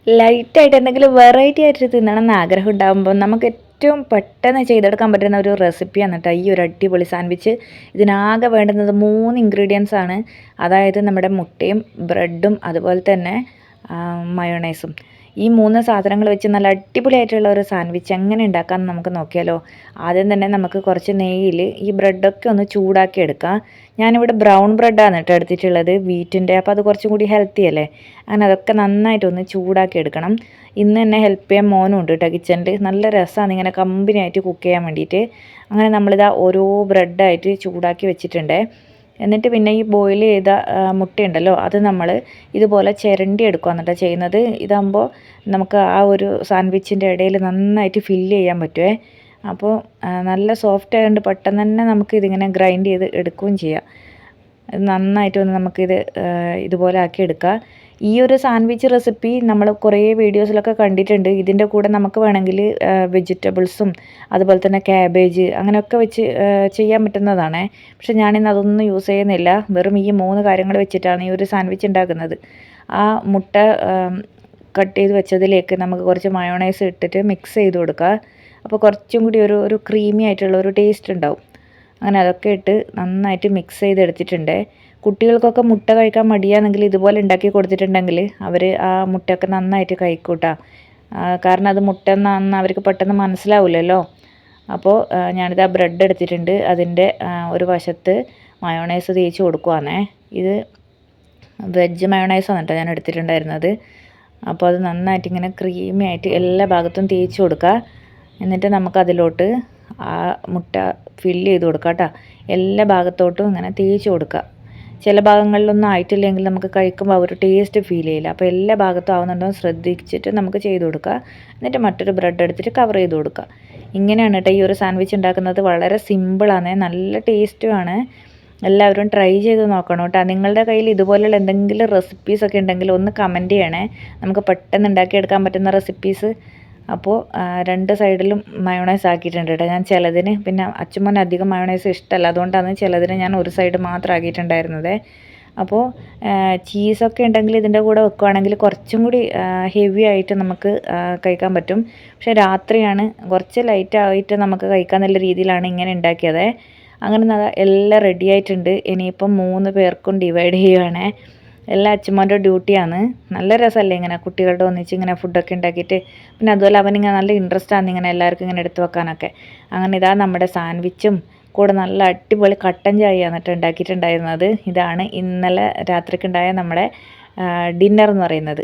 ലൈറ്റായിട്ട് എന്തെങ്കിലും വെറൈറ്റി ആയിട്ട് തിന്നണം എന്ന് ആഗ്രഹം ഉണ്ടാകുമ്പോൾ നമുക്ക് ഏറ്റവും പെട്ടെന്ന് ചെയ്തെടുക്കാൻ പറ്റുന്ന ഒരു റെസിപ്പിയാണ് കേട്ടോ ഈ ഒരു അടിപൊളി സാൻഡ്വിച്ച്. ഇതിനാകെ വേണ്ടുന്നത് 3 ഇൻഗ്രീഡിയൻസ് ആണ്. അതായത് നമ്മുടെ മുട്ടയും ബ്രെഡും അതുപോലെ തന്നെ മയോണൈസും. ഈ 3 സാധനങ്ങൾ വെച്ച് നല്ല അടിപൊളിയായിട്ടുള്ള ഒരു സാൻഡ്വിച്ച് എങ്ങനെ ഉണ്ടാക്കാമെന്ന് നമുക്ക് നോക്കിയാലോ. ആദ്യം തന്നെ നമുക്ക് കുറച്ച് നെയ്യിൽ ഈ ബ്രെഡൊക്കെ ഒന്ന് ചൂടാക്കി എടുക്കാം. ഞാനിവിടെ ബ്രൗൺ ബ്രെഡാണ് കേട്ടോ എടുത്തിട്ടുള്ളത്, വീറ്റിൻ്റെ. അപ്പോൾ അത് കുറച്ചും കൂടി ഹെൽത്തി അല്ലേ. അങ്ങനെ അതൊക്കെ നന്നായിട്ടൊന്ന് ചൂടാക്കി എടുക്കണം. ഇന്ന് തന്നെ ഹെൽപ്പ് ചെയ്യാൻ മോനും ഉണ്ട് കേട്ടോ കിച്ചണിൽ. നല്ല രസമാണ് ഇങ്ങനെ കമ്പനി ആയിട്ട് കുക്ക് ചെയ്യാൻ വേണ്ടിയിട്ട്. അങ്ങനെ നമ്മളിതാ ഓരോ ബ്രെഡായിട്ട് ചൂടാക്കി വെച്ചിട്ടുണ്ട്. എന്നിട്ട് പിന്നെ ഈ ബോയിൽ ചെയ്ത മുട്ടയുണ്ടല്ലോ അത് നമ്മൾ ഇതുപോലെ ചിരണ്ടി എടുക്കുക എന്നിട്ട് ചെയ്യുന്നത്. ഇതാകുമ്പോൾ നമുക്ക് ആ ഒരു സാൻഡ്വിച്ചിൻ്റെ ഇടയിൽ നന്നായിട്ട് ഫില്ല് ചെയ്യാൻ പറ്റുമേ. അപ്പോൾ നല്ല സോഫ്റ്റ് ആയതുകൊണ്ട് പെട്ടെന്ന് തന്നെ നമുക്ക് ഇതിങ്ങനെ ഗ്രൈൻഡ് ചെയ്ത് എടുക്കുകയും ചെയ്യാം. നന്നായിട്ടൊന്ന് നമുക്കിത് ഇതുപോലെ ആക്കി എടുക്കുക. ഈ ഒരു സാൻഡ്വിച്ച് റെസിപ്പി നമ്മൾ കുറേ വീഡിയോസിലൊക്കെ കണ്ടിട്ടുണ്ട്. ഇതിൻ്റെ കൂടെ നമുക്ക് വേണമെങ്കിൽ വെജിറ്റബിൾസും അതുപോലെ തന്നെ ക്യാബേജ് അങ്ങനെയൊക്കെ വെച്ച് ചെയ്യാൻ പറ്റുന്നതാണ്. പക്ഷെ ഞാനിന്ന് അതൊന്നും യൂസ് ചെയ്യുന്നില്ല. വെറും ഈ 3 കാര്യങ്ങൾ വെച്ചിട്ടാണ് ഈ ഒരു സാൻഡ്വിച്ച് ഉണ്ടാക്കുന്നത്. ആ മുട്ട കട്ട് ചെയ്ത് വെച്ചതിലേക്ക് നമുക്ക് കുറച്ച് മയോണൈസ് ഇട്ടിട്ട് മിക്സ് ചെയ്ത് കൊടുക്കുക. അപ്പോൾ കുറച്ചും കൂടി ഒരു ക്രീമി ആയിട്ടുള്ള ഒരു ടേസ്റ്റ് ഉണ്ടാവും. അങ്ങനെ അതൊക്കെ ഇട്ട് നന്നായിട്ട് മിക്സ് ചെയ്തെടുത്തിട്ടുണ്ട്. കുട്ടികൾക്കൊക്കെ മുട്ട കഴിക്കാൻ മടിയാണെങ്കിൽ ഇതുപോലെ ഉണ്ടാക്കി കൊടുത്തിട്ടുണ്ടെങ്കിൽ അവർ ആ മുട്ടയൊക്കെ നന്നായിട്ട് കഴിക്കൂട്ടാ. കാരണം അത് മുട്ട എന്നാണെന്ന് അവർക്ക് പെട്ടെന്ന് മനസ്സിലാവില്ലല്ലോ. അപ്പോൾ ഞാനിത് ആ ബ്രെഡ് എടുത്തിട്ടുണ്ട്. അതിൻ്റെ ഒരു വശത്ത് മയോണൈസ് തേച്ച് കൊടുക്കുവാണേ. ഇത് വെജ് മയോണൈസാണ് കേട്ടോ ഞാൻ എടുത്തിട്ടുണ്ടായിരുന്നത്. അപ്പോൾ അത് നന്നായിട്ട് ഇങ്ങനെ ക്രീമി ആയിട്ട് എല്ലാ ഭാഗത്തും തേച്ച് കൊടുക്കുക. എന്നിട്ട് നമുക്കതിലോട്ട് ആ മുട്ട ഫില്ല് ചെയ്ത് കൊടുക്കുക കേട്ടോ. എല്ലാ ഭാഗത്തോട്ടും ഇങ്ങനെ തേച്ച് കൊടുക്കുക. ചില ഭാഗങ്ങളിലൊന്നും ആയിട്ടില്ലെങ്കിൽ നമുക്ക് കഴിക്കുമ്പോൾ ഒരു ടേസ്റ്റ് ഫീൽ ചെയ്യില്ല. അപ്പോൾ എല്ലാ ഭാഗത്തും ആവുന്നുണ്ടോ ശ്രദ്ധിച്ചിട്ട് നമുക്ക് ചെയ്ത് കൊടുക്കുക. എന്നിട്ട് മറ്റൊരു ബ്രെഡ് എടുത്തിട്ട് കവർ ചെയ്ത് കൊടുക്കുക. ഇങ്ങനെയാണ് കേട്ടോ ഈ ഒരു സാൻഡ്വിച്ച് ഉണ്ടാക്കുന്നത്. വളരെ സിമ്പിളാണ്, നല്ല ടേസ്റ്റുമാണ്. എല്ലാവരും ട്രൈ ചെയ്ത് നോക്കണം കേട്ടോ. നിങ്ങളുടെ കയ്യിൽ ഇതുപോലെയുള്ള എന്തെങ്കിലും റെസിപ്പീസൊക്കെ ഉണ്ടെങ്കിൽ ഒന്ന് കമൻറ്റ് ചെയ്യണേ. നമുക്ക് പെട്ടെന്ന് ഉണ്ടാക്കിയെടുക്കാൻ പറ്റുന്ന റെസിപ്പീസ്. അപ്പോൾ 2 സൈഡിലും മയോണൈസ് ആക്കിയിട്ടുണ്ട് കേട്ടോ ഞാൻ ചിലതിന്. പിന്നെ അച്ചുമ്മന് അധികം മയോണൈസ് ഇഷ്ടമല്ല, അതുകൊണ്ടാണ് ചിലതിന് ഞാൻ ഒരു സൈഡ് മാത്രം ആക്കിയിട്ടുണ്ടായിരുന്നത്. അപ്പോൾ ചീസൊക്കെ ഉണ്ടെങ്കിൽ ഇതിൻ്റെ കൂടെ വെക്കുകയാണെങ്കിൽ കുറച്ചും കൂടി ഹെവി ആയിട്ട് നമുക്ക് കഴിക്കാൻ പറ്റും. പക്ഷേ രാത്രിയാണ് കുറച്ച് ലൈറ്റായിട്ട് നമുക്ക് കഴിക്കാമെന്നുള്ള രീതിയിലാണ് ഇങ്ങനെ ഉണ്ടാക്കിയത്. അങ്ങനെ എല്ലാം റെഡി ആയിട്ടുണ്ട്. ഇനിയിപ്പം 3 പേർക്കും ഡിവൈഡ് ചെയ്യുവാണേ. എല്ലാ അച്ഛന്മാരുടെ ഡ്യൂട്ടിയാണ്. നല്ല രസമല്ലേ ഇങ്ങനെ കുട്ടികളുടെ ഒന്നിച്ച് ഇങ്ങനെ ഫുഡൊക്കെ ഉണ്ടാക്കിയിട്ട്. പിന്നെ അതുപോലെ അവനിങ്ങനെ നല്ല ഇൻട്രസ്റ്റാണ് ഇങ്ങനെ എല്ലാവർക്കും ഇങ്ങനെ എടുത്ത് വെക്കാനൊക്കെ. അങ്ങനെ ഇതാ നമ്മുടെ സാൻഡ്വിച്ചും കൂടെ നല്ല അടിപൊളി കട്ടൻ ചായയാണ് കേട്ടോ ഉണ്ടാക്കിയിട്ടുണ്ടായിരുന്നത്. ഇതാണ് ഇന്നലെ രാത്രിക്കുണ്ടായ നമ്മുടെ ഡിന്നർ എന്ന് പറയുന്നത്.